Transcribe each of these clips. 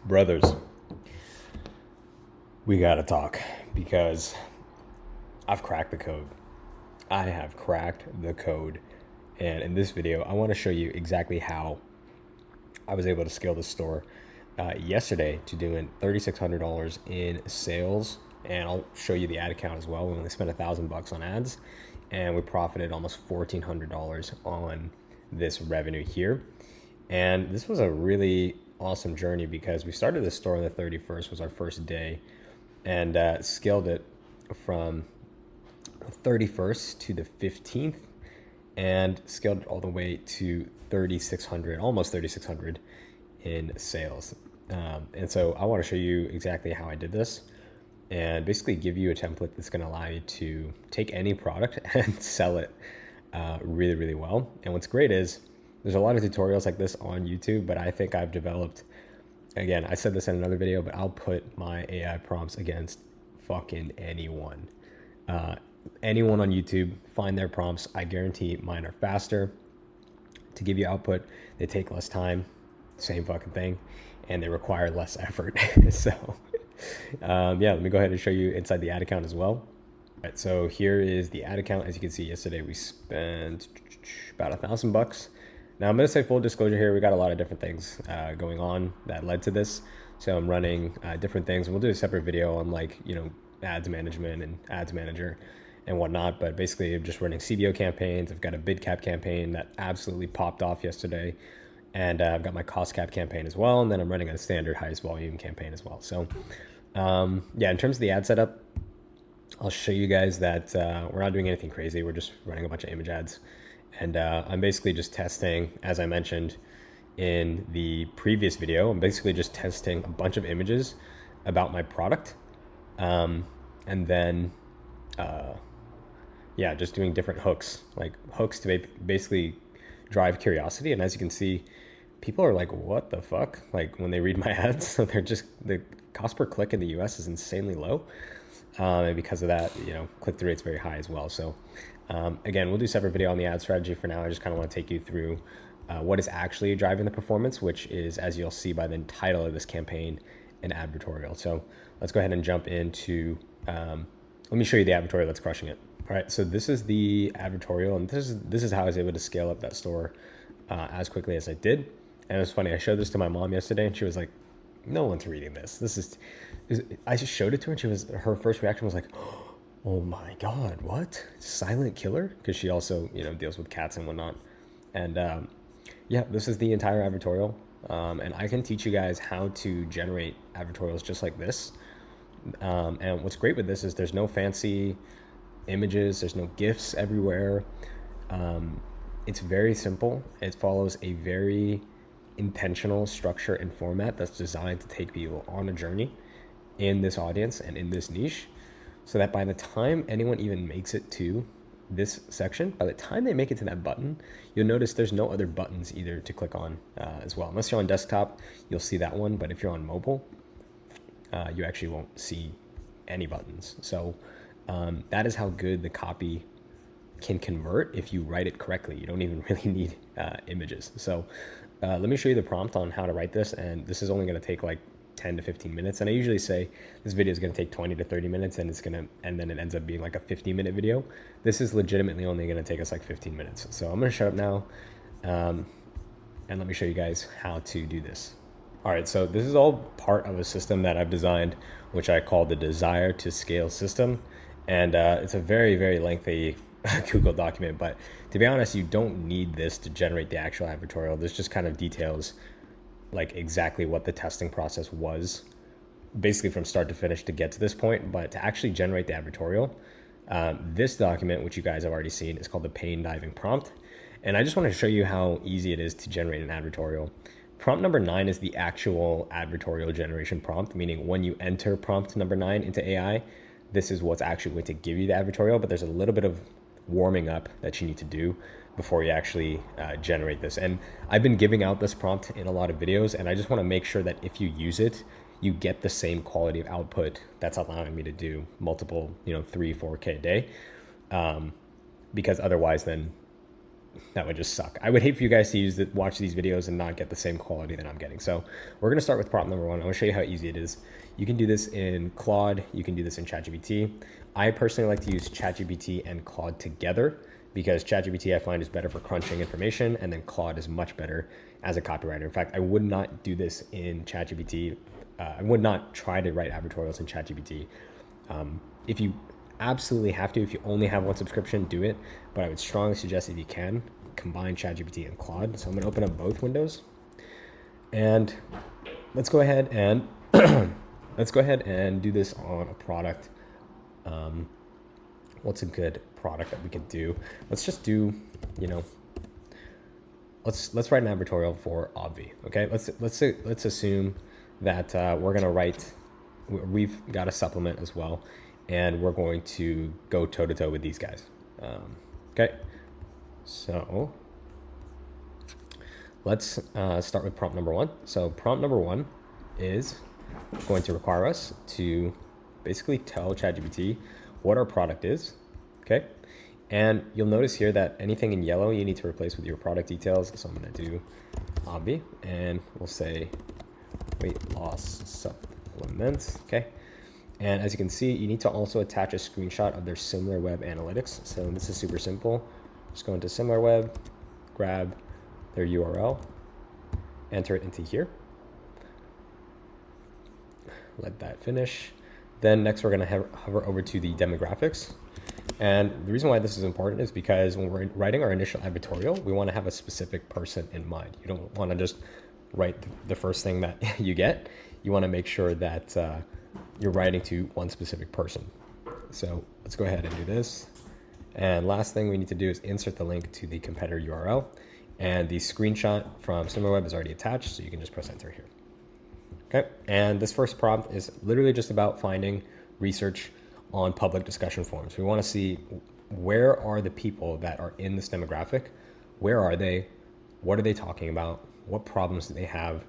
Brothers, we gotta talk because I've cracked the code. I have cracked the code. And in this video, I want to show you exactly how I was able to scale the store yesterday to doing $3,600 in sales. And I'll show you the ad account as well. We only spent $1,000 on ads and we profited almost $1,400 on this revenue here. And this was a really awesome journey because we started this store on the 31st was our first day, and scaled it from the 31st to the 15th and scaled it all the way to 3,600, almost 3,600 in sales. And so I want to show you exactly how I did this and basically give you a template that's going to allow you to take any product and sell it really, really well. And what's great is there's a lot of tutorials like this on YouTube, but I think I've developed, again, I said this in another video, but I'll put my AI prompts against fucking anyone. Anyone on YouTube, find their prompts. I guarantee mine are faster to give you output. They take less time, same fucking thing, and they require less effort. So yeah, let me go ahead and show you inside the ad account as well. All right, so here is the ad account. As you can see, yesterday we spent about $1,000. Now I'm going to say full disclosure here. We got a lot of different things going on that led to this. So I'm running different things. We'll do a separate video on ads management and ads manager and whatnot. But basically I'm just running CBO campaigns. I've got a bid cap campaign that absolutely popped off yesterday. And I've got my cost cap campaign as well. And then I'm running a standard highest volume campaign as well. So yeah, in terms of the ad setup, I'll show you guys that we're not doing anything crazy. We're just running a bunch of image ads. And I'm basically just testing, as I mentioned in the previous video, I'm basically just testing a bunch of images about my product. And then, yeah, just doing different hooks to basically drive curiosity. And as you can see, people are like, what the fuck? Like when they read my ads, so the cost per click in the US is insanely low. And because of that, click-through rate's very high as well. So again, we'll do a separate video on the ad strategy. For now, I just kind of want to take you through what is actually driving the performance, which is, as you'll see by the title of this campaign, an advertorial. So let's go ahead and jump into, let me show you the advertorial that's crushing it. All right, so this is the advertorial, and this is how I was able to scale up that store as quickly as I did. And it was funny, I showed this to my mom yesterday, and she was like, no one's reading this. I just showed it to her, and her first reaction was like, oh my God, what? Silent killer? Because she also, deals with cats and whatnot. And yeah, this is the entire advertorial. And I can teach you guys how to generate advertorials just like this. And what's great with this is there's no fancy images, there's no GIFs everywhere. It's very simple. It follows a very intentional structure and format that's designed to take people on a journey in this audience and in this niche, so that by the time anyone even makes it to this section, by the time they make it to that button, you'll notice there's no other buttons either to click on as well. Unless you're on desktop, you'll see that one, but if you're on mobile, you actually won't see any buttons. So that is how good the copy can convert if you write it correctly. You don't even really need images. So let me show you the prompt on how to write this, and this is only going to take like 10 to 15 minutes. And I usually say this video is going to take 20 to 30 minutes and then it ends up being like a 15-minute video. This is legitimately only going to take us like 15 minutes. So I'm going to shut up now and let me show you guys how to do this. All right, so this is all part of a system that I've designed, which I call the Desire to Scale system. And it's a very, very lengthy Google document, but to be honest, you don't need this to generate the actual advertorial. This just kind of details like exactly what the testing process was, basically from start to finish to get to this point. But to actually generate the advertorial, this document, which you guys have already seen, is called the pain diving prompt. And I just want to show you how easy it is to generate an advertorial. Prompt number 9 is the actual advertorial generation prompt, meaning when you enter prompt number 9 into AI, this is what's actually going to give you the advertorial, but there's a little bit of warming up that you need to do before you actually generate this. And I've been giving out this prompt in a lot of videos, and I just want to make sure that if you use it, you get the same quality of output that's allowing me to do multiple, 3, 4K a day. Because otherwise then that would just suck. I would hate for you guys to watch these videos and not get the same quality that I'm getting. So we're going to start with prompt number one. I'm going to show you how easy it is. You can do this in Claude. You can do this in ChatGPT. I personally like to use ChatGPT and Claude together because ChatGPT I find is better for crunching information, and then Claude is much better as a copywriter. In fact, I would not do this in ChatGPT. I would not try to write advertorials in ChatGPT. If you absolutely have to, if you only have one subscription, do it. But I would strongly suggest, if you can, combine ChatGPT and Claude. So I'm going to open up both windows, and let's go ahead and do this on a product. What's a good product that we could do? Let's just do, let's write an advertorial for Obvi. Okay, let's assume that we're gonna write. We've got a supplement as well, and we're going to go toe to toe with these guys. Okay, so let's start with prompt number one. So prompt number one is going to require us to basically tell ChatGPT what our product is, okay? And you'll notice here that anything in yellow you need to replace with your product details. So I'm gonna do Obvi, and we'll say weight loss supplements, okay? And as you can see, you need to also attach a screenshot of their SimilarWeb analytics. So this is super simple. Just go into SimilarWeb, grab their URL, enter it into here. Let that finish. Then next we're going to hover over to the demographics. And the reason why this is important is because when we're writing our initial advertorial, we want to have a specific person in mind. You don't want to just write the first thing that you get. You want to make sure that you're writing to one specific person. So let's go ahead and do this. And last thing we need to do is insert the link to the competitor URL. And the screenshot from SimilarWeb is already attached, so you can just press enter here. Okay, and this first prompt is literally just about finding research on public discussion forums. We want to see, where are the people that are in this demographic? Where are they? What are they talking about? What problems do they have?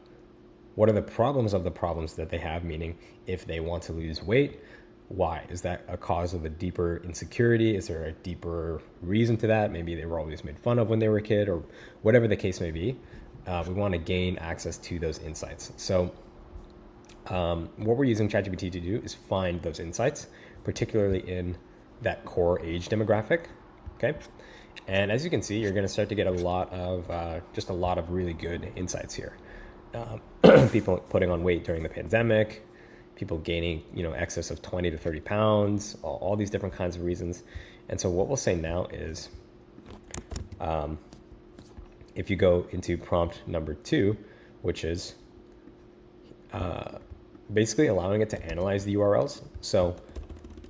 What are the problems of the problems that they have? Meaning, if they want to lose weight, why? Is that a cause of a deeper insecurity? Is there a deeper reason to that? Maybe they were always made fun of when they were a kid, or whatever the case may be. We want to gain access to those insights. So what we're using ChatGPT to do is find those insights, particularly in that core age demographic. Okay. And as you can see, you're going to start to get a lot of really good insights here. People putting on weight during the pandemic, people gaining, excess of 20 to 30 pounds, all these different kinds of reasons. And so what we'll say now is, if you go into prompt number two, which is basically allowing it to analyze the URLs. So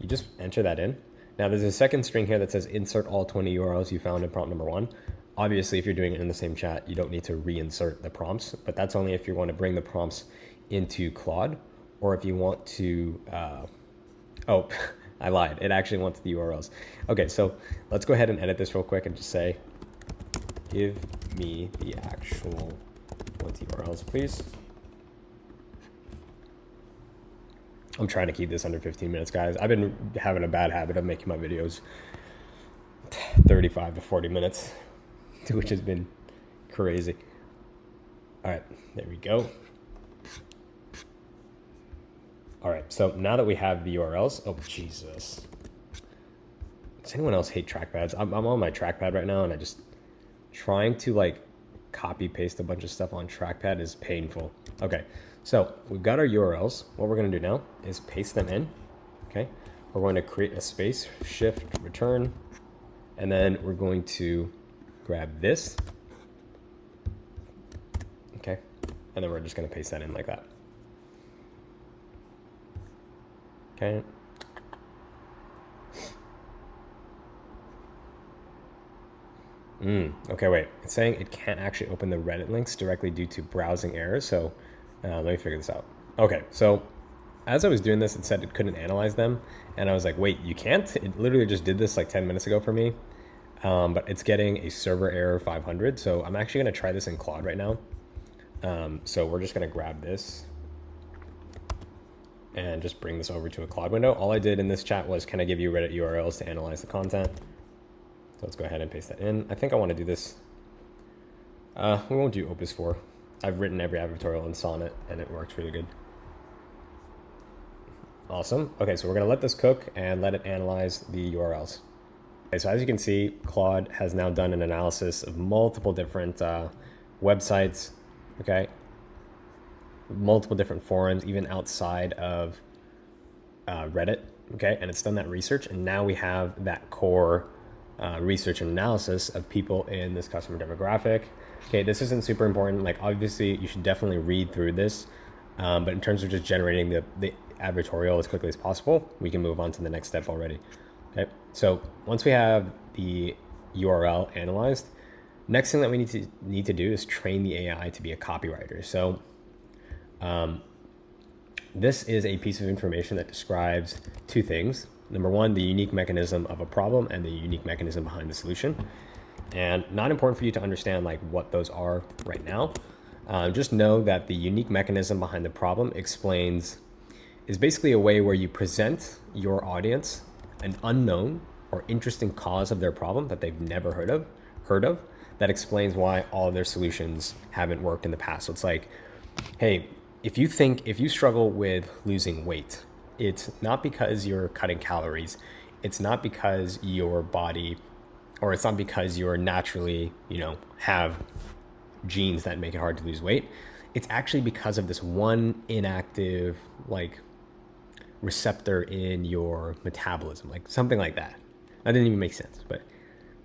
you just enter that in. Now there's a second string here that says insert all 20 URLs you found in prompt number one. Obviously, if you're doing it in the same chat, you don't need to reinsert the prompts, but that's only if you want to bring the prompts into Claude, or if you want to, oh, I lied. It actually wants the URLs. Okay, so let's go ahead and edit this real quick and just say, give me the actual 20 URLs, please. I'm trying to keep this under 15 minutes, guys. I've been having a bad habit of making my videos 35 to 40 minutes, which has been crazy. All right, there we go. All right, so now that we have the URLs, oh, Jesus. Does anyone else hate trackpads? I'm on my trackpad right now, and I just, trying to copy paste a bunch of stuff on trackpad is painful. Okay, so we've got our URLs. What we're gonna do now is paste them in, okay? We're going to create a space, shift, return, and then we're going to grab this, okay? And then we're just gonna paste that in like that. Okay. Okay, wait. It's saying it can't actually open the Reddit links directly due to browsing errors. So let me figure this out. Okay, so as I was doing this, it said it couldn't analyze them. And I was like, wait, you can't? It literally just did this like 10 minutes ago for me. But it's getting a server error 500. So I'm actually going to try this in Claude right now. So we're just going to grab this and just bring this over to a Claude window. All I did in this chat was, can I give you Reddit URLs to analyze the content? let's go ahead and paste that in. I think I want to do this. We won't do Opus 4. I've written every advertorial in Sonnet and it works really good. Awesome. Okay, so we're going to let this cook and let it analyze the URLs. Okay, so as you can see, Claude has now done an analysis of multiple different websites, okay? Multiple different forums, even outside of Reddit, okay? And it's done that research, and now we have that core research and analysis of people in this customer demographic. Okay, this isn't super important. Like, obviously, you should definitely read through this, but in terms of just generating the advertorial as quickly as possible, we can move on to the next step already. Okay, so once we have the URL analyzed, next thing that we need to do is train the AI to be a copywriter. So this is a piece of information that describes two things. Number one, the unique mechanism of a problem and the unique mechanism behind the solution. And not important for you to understand like what those are right now. Just know that the unique mechanism behind the problem is basically a way where you present your audience an unknown or interesting cause of their problem that they've never heard of that explains why all of their solutions haven't worked in the past. So it's like, hey, if you struggle with losing weight, it's not because you're cutting calories. It's not because your body, or it's not because you're naturally, have genes that make it hard to lose weight. It's actually because of this one inactive, receptor in your metabolism, like something like that. That didn't even make sense, but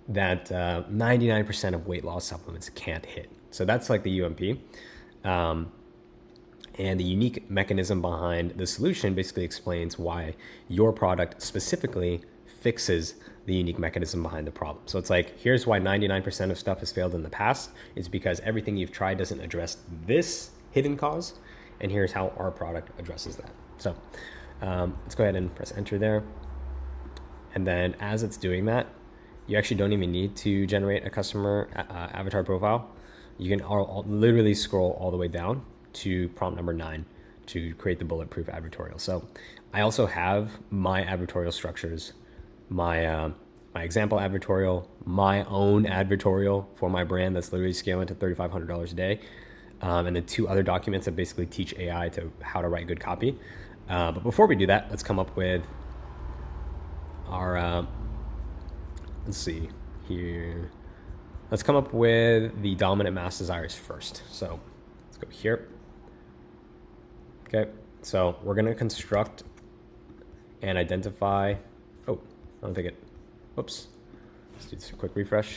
that 99% of weight loss supplements can't hit. So that's like the UMP. And the unique mechanism behind the solution basically explains why your product specifically fixes the unique mechanism behind the problem. So it's like, here's why 99% of stuff has failed in the past. It's because everything you've tried doesn't address this hidden cause. And here's how our product addresses that. So let's go ahead and press enter there. And then as it's doing that, you actually don't even need to generate a customer avatar profile. You can literally scroll all the way down to prompt number 9 to create the bulletproof advertorial. So I also have my advertorial structures, my example advertorial, my own advertorial for my brand that's literally scaling to $3,500 a day, and then 2 other documents that basically teach AI to how to write good copy. But before we do that, let's come up with our, let's see here. Let's come up with the dominant mass desires first. So let's go here. Okay, so we're gonna construct and identify, oh, I don't think it, whoops. Let's do this a quick refresh.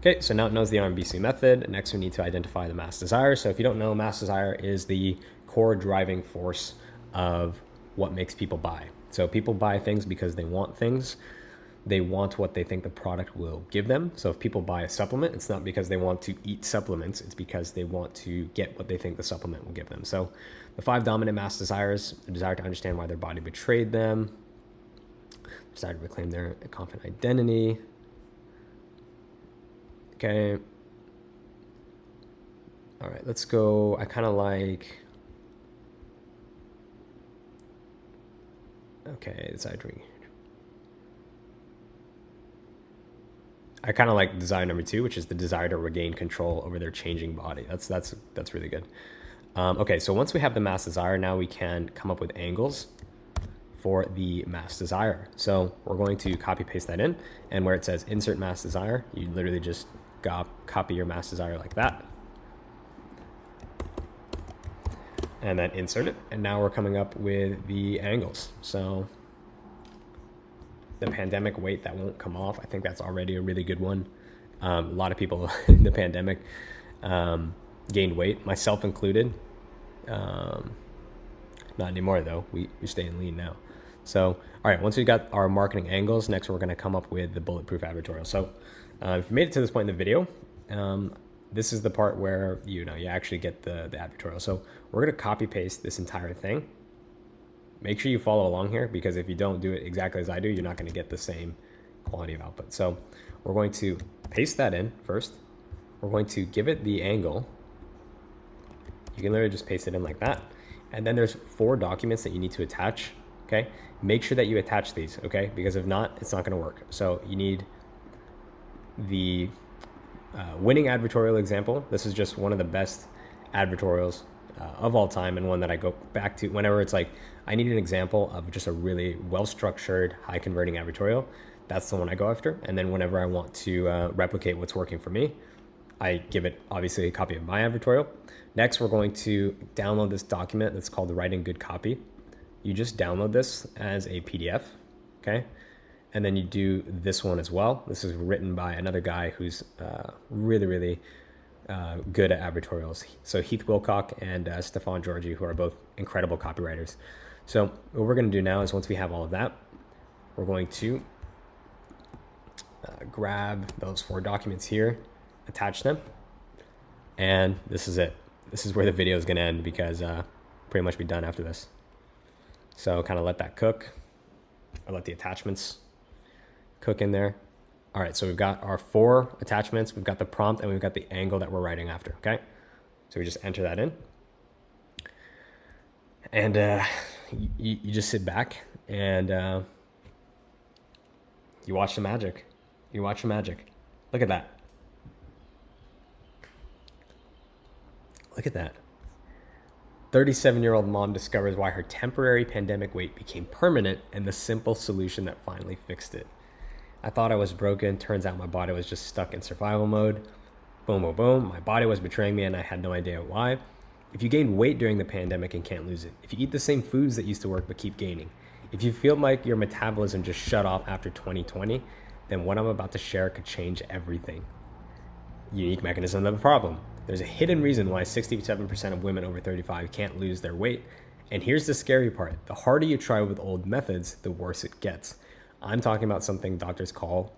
Okay, so now it knows the RMBC method. Next we need to identify the mass desire. So if you don't know, mass desire is the core driving force of what makes people buy. So people buy things because they want things. They want what they think the product will give them. So if people buy a supplement, it's not because they want to eat supplements. It's because they want to get what they think the supplement will give them. So the 5 dominant mass desires: the desire to understand why their body betrayed them, desire to reclaim their confident identity. Okay. All right, let's go. I kind of like, okay, desire to, I kind of like desire number 2, which is the desire to regain control over their changing body. That's really good. Okay, so once we have the mass desire, now we can come up with angles for the mass desire. So we're going to copy paste that in, and where it says insert mass desire, you literally just copy your mass desire like that, and then insert it. And now we're coming up with the angles. So the pandemic weight that won't come off, I think that's already a really good one. A lot of people in the pandemic gained weight, myself included. Not anymore though, we're staying lean now. So, all right, once we got our marketing angles, next we're gonna come up with the bulletproof advertorial. So if you made it to this point in the video, this is the part where you actually get the advertorial. So we're gonna copy paste this entire thing. Make sure you follow along here, because if you don't do it exactly as I do, you're not going to get the same quality of output. So we're going to paste that in first. We're going to give it the angle. You can literally just paste it in like that. And then there's 4 documents that you need to attach. Okay. Make sure that you attach these. Okay. Because if not, it's not going to work. So you need the winning advertorial example. This is just one of the best advertorials of all time, and one that I go back to whenever it's like I need an example of just a really well-structured, high-converting advertorial. That's the one I go after. And then whenever I want to replicate what's working for me, I give it obviously a copy of my advertorial. Next, we're going to download this document that's called Writing Good Copy. You just download this as a PDF, okay? And then you do this one as well. This is written by another guy who's really, really good at advertorials. So Heath Wilcock and Stefan Georgi, who are both incredible copywriters. So what we're gonna do now is once we have all of that, we're going to grab those 4 documents here, attach them, and this is it. This is where the video is gonna end because pretty much be done after this. So kind of let that cook, or let the attachments cook in there. All right, so we've got our 4 attachments, we've got the prompt, and we've got the angle that we're writing after, okay? So we just enter that in. And you just sit back and you watch the magic. You watch the magic. Look at that. Look at that. 37-year-old mom discovers why her temporary pandemic weight became permanent and the simple solution that finally fixed it. I thought I was broken. Turns out my body was just stuck in survival mode. Boom, boom, boom. My body was betraying me and I had no idea why. If you gain weight during the pandemic and can't lose it, if you eat the same foods that used to work but keep gaining, if you feel like your metabolism just shut off after 2020, then what I'm about to share could change everything. Unique mechanism of the problem. There's a hidden reason why 67% of women over 35 can't lose their weight. And here's the scary part. The harder you try with old methods, the worse it gets. I'm talking about something doctors call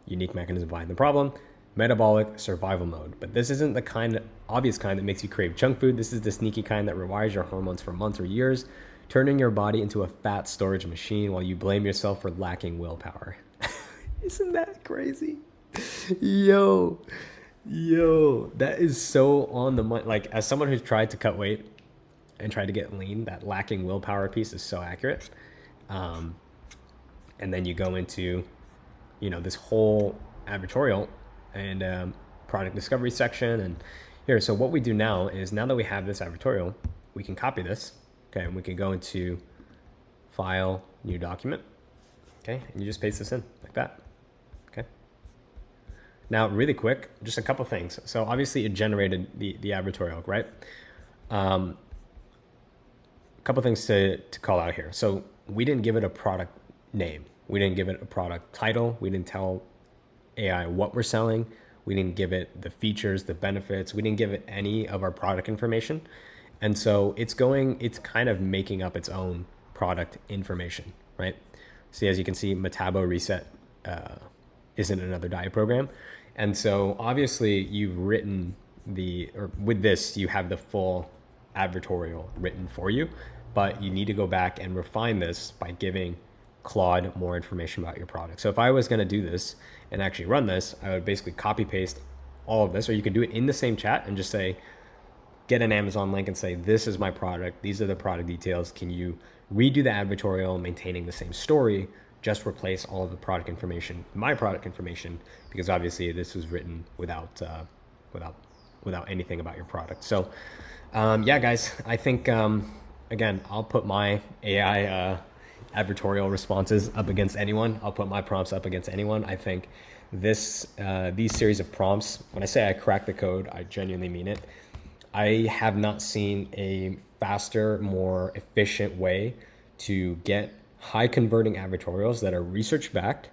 unique mechanism behind the problem, metabolic survival mode. But this isn't the obvious kind that makes you crave junk food. This is the sneaky kind that rewires your hormones for months or years, turning your body into a fat storage machine while you blame yourself for lacking willpower. Isn't that crazy? Yo, that is so on the money. Like, as someone who's tried to cut weight and tried to get lean, that lacking willpower piece is so accurate. And then you go into, this whole advertorial and product discovery section. And here, so what we do now is, now that we have this advertorial, we can copy this, okay? And we can go into File, New Document, okay? And you just paste this in like that, okay? Now, really quick, just a couple things. So obviously it generated the advertorial, right? A couple things to call out here. So we didn't give it a product name. We didn't give it a product title. We didn't tell AI what we're selling. We didn't give it the features, the benefits. We didn't give it any of our product information. And so it's kind of making up its own product information, right? See, as you can see, Metabo Reset isn't another diet program. And so obviously you've written with this, you have the full advertorial written for you, but you need to go back and refine this by giving Claude more information about your product. So if I was going to do this and actually run this, I would basically copy paste all of this, or you could do it in the same chat and just say, get an Amazon link and say, this is my product. These are the product details. Can you redo the advertorial maintaining the same story? Just replace all of the product information, my product information, because obviously this was written without anything about your product. So yeah, guys, I think, again, I'll put my AI advertorial responses up against anyone. I'll put my prompts up against anyone. I think these series of prompts, when I say I cracked the code, I genuinely mean it. I have not seen a faster, more efficient way to get high converting advertorials that are research backed,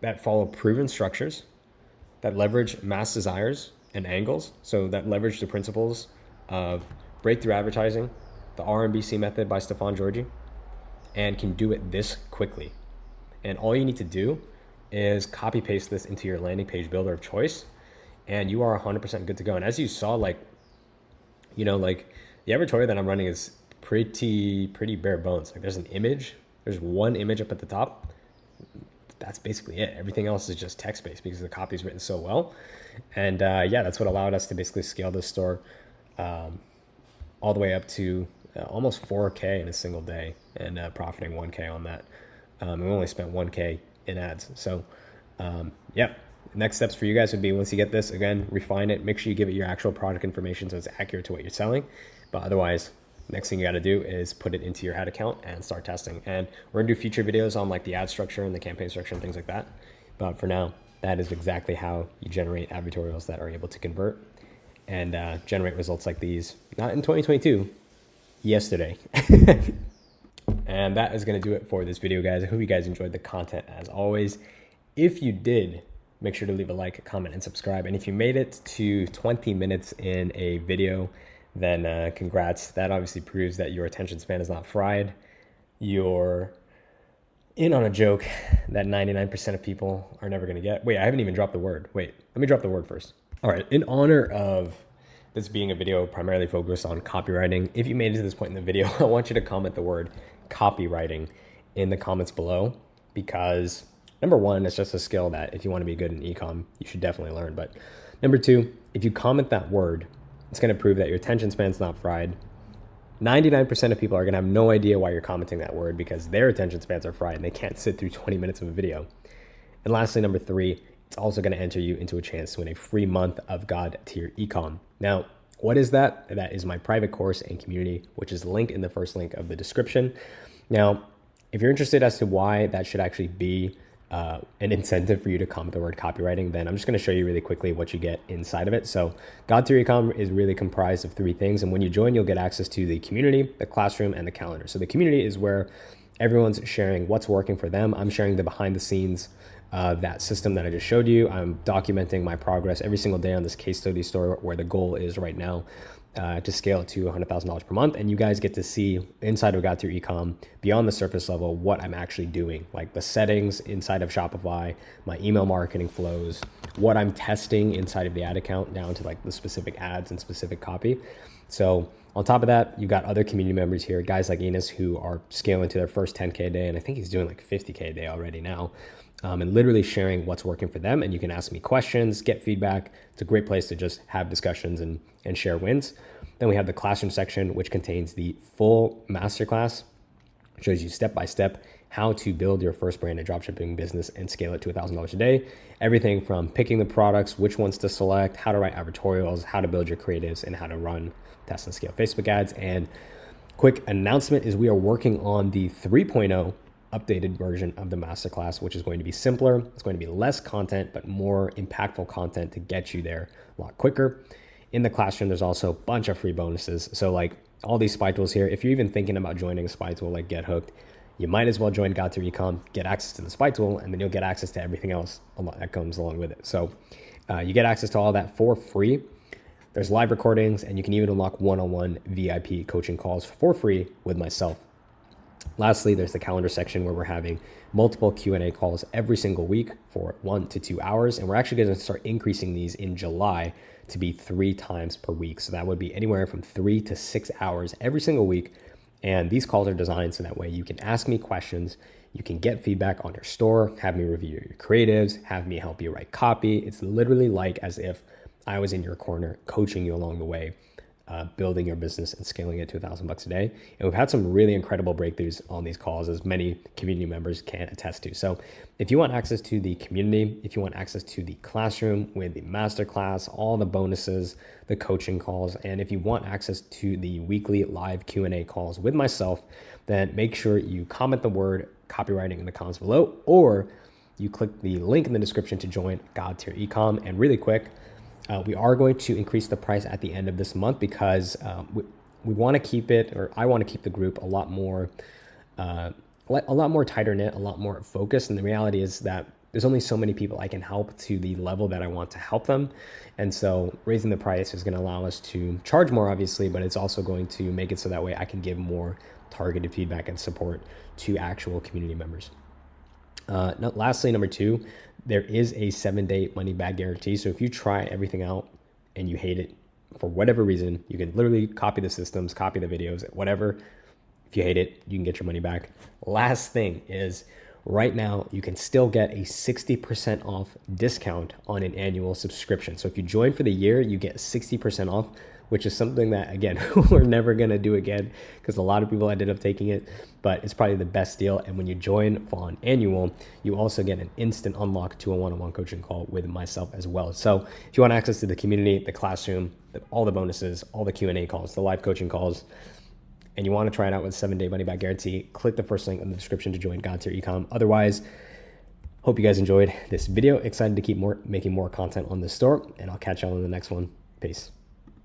that follow proven structures, that leverage mass desires and angles. So that leverage the principles of breakthrough advertising, the RMBC method by Stefan Georgi, and can do it this quickly. And all you need to do is copy paste this into your landing page builder of choice, and you are 100% good to go. And as you saw, like the advertorial that I'm running is pretty bare bones. Like, there's an image, there's one image up at the top. That's basically it. Everything else is just text-based because the copy is written so well. And yeah, that's what allowed us to basically scale this store all the way up to almost 4K in a single day, and profiting 1K on that. We only spent 1K in ads. So Yeah. Next steps for you guys would be, once you get this, again, refine it. Make sure you give it your actual product information so it's accurate to what you're selling. But otherwise, next thing you got to do is put it into your ad account and start testing. And we're gonna do future videos on like the ad structure and the campaign structure and things like that. But for now, that is exactly how you generate advertorials that are able to convert and generate results like these. Not in 2022, yesterday. And that is going to do it for this video, guys. I hope you guys enjoyed the content as always. If you did, make sure to leave a like, a comment, and subscribe. And if you made it to 20 minutes in a video, then congrats. That obviously proves that your attention span is not fried. You're in on a joke that 99% of people are never going to get. Wait, I haven't even dropped the word. Wait, let me drop the word first. All right, in honor of this being a video primarily focused on copywriting, if you made it to this point in the video, I want you to comment the word copywriting in the comments below, because number one, it's just a skill that if you want to be good in ecom, you should definitely learn. But number two, if you comment that word, it's going to prove that your attention span's not fried. 99% of people are going to have no idea why you're commenting that word because their attention spans are fried and they can't sit through 20 minutes of a video. And lastly, number three, it's also going to enter you into a chance to win a free month of God tier ecom. Now, what is that? That is my private course and community, which is linked in the first link of the description. Now, if you're interested as to why that should actually be an incentive for you to comment the word copywriting, then I'm just going to show you really quickly what you get inside of it. So God tier ecom is really comprised of three things. And when you join, you'll get access to the community, the classroom, and the calendar. So the community is where everyone's sharing what's working for them. I'm sharing the behind the scenes that system that I just showed you. I'm documenting my progress every single day on this case study store where the goal is right now to scale it to $100,000 per month. And you guys get to see inside of God tier ecom, beyond the surface level, what I'm actually doing, like the settings inside of Shopify, my email marketing flows, what I'm testing inside of the ad account down to like the specific ads and specific copy. So on top of that, you got other community members here, guys like Enos who are scaling to their first 10K a day. And I think he's doing like 50K a day already now. And literally sharing what's working for them. And you can ask me questions, get feedback. It's a great place to just have discussions and share wins. Then we have the classroom section, which contains the full masterclass. It shows you step-by-step how to build your first branded dropshipping business and scale it to $1,000 a day. Everything from picking the products, which ones to select, how to write advertorials, how to build your creatives, and how to run, test, and scale Facebook ads. And quick announcement is we are working on the 3.0 updated version of the masterclass, which is going to be simpler. It's going to be less content, but more impactful content to get you there a lot quicker. In the classroom, there's also a bunch of free bonuses. So like all these spy tools here, if you're even thinking about joining a spy tool like Get Hooked, you might as well join God tier ecom, get access to the spy tool, and then you'll get access to everything else that comes along with it. So you get access to all that for free. There's live recordings, and you can even unlock one-on-one VIP coaching calls for free with myself. Lastly, there's the calendar section where we're having multiple Q&A calls every single week for 1 to 2 hours. And we're actually going to start increasing these in July to be 3 times per week. So that would be anywhere from 3 to 6 hours every single week. And these calls are designed so that way you can ask me questions, you can get feedback on your store, have me review your creatives, have me help you write copy. It's literally like as if I was in your corner coaching you along the way. Building your business and scaling it to $1,000 a day. And we've had some really incredible breakthroughs on these calls, as many community members can attest to. So if you want access to the community, if you want access to the classroom with the masterclass, all the bonuses, the coaching calls, and if you want access to the weekly live Q&A calls with myself, then make sure you comment the word copywriting in the comments below, or you click the link in the description to join God tier ecom. And really quick, we are going to increase the price at the end of this month because we want to keep it, or I want to keep the group a lot more tighter knit, a lot more focused. And the reality is that there's only so many people I can help to the level that I want to help them. And so raising the price is going to allow us to charge more, obviously, but it's also going to make it so that way I can give more targeted feedback and support to actual community members. Lastly, number 2, there is a 7-day money back guarantee. So if you try everything out and you hate it for whatever reason, you can literally copy the systems, copy the videos, whatever. If you hate it, you can get your money back. Last thing is right now you can still get a 60% off discount on an annual subscription. So if you join for the year, you get 60% off which is something that, again, we're never going to do again because a lot of people ended up taking it, but it's probably the best deal. And when you join for an annual, you also get an instant unlock to a one-on-one coaching call with myself as well. So if you want access to the community, the classroom, all the bonuses, all the Q&A calls, the live coaching calls, and you want to try it out with 7-day money back guarantee, click the first link in the description to join God Tier Ecom. Otherwise, hope you guys enjoyed this video. Excited to keep making more content on this store, and I'll catch y'all in the next one. Peace.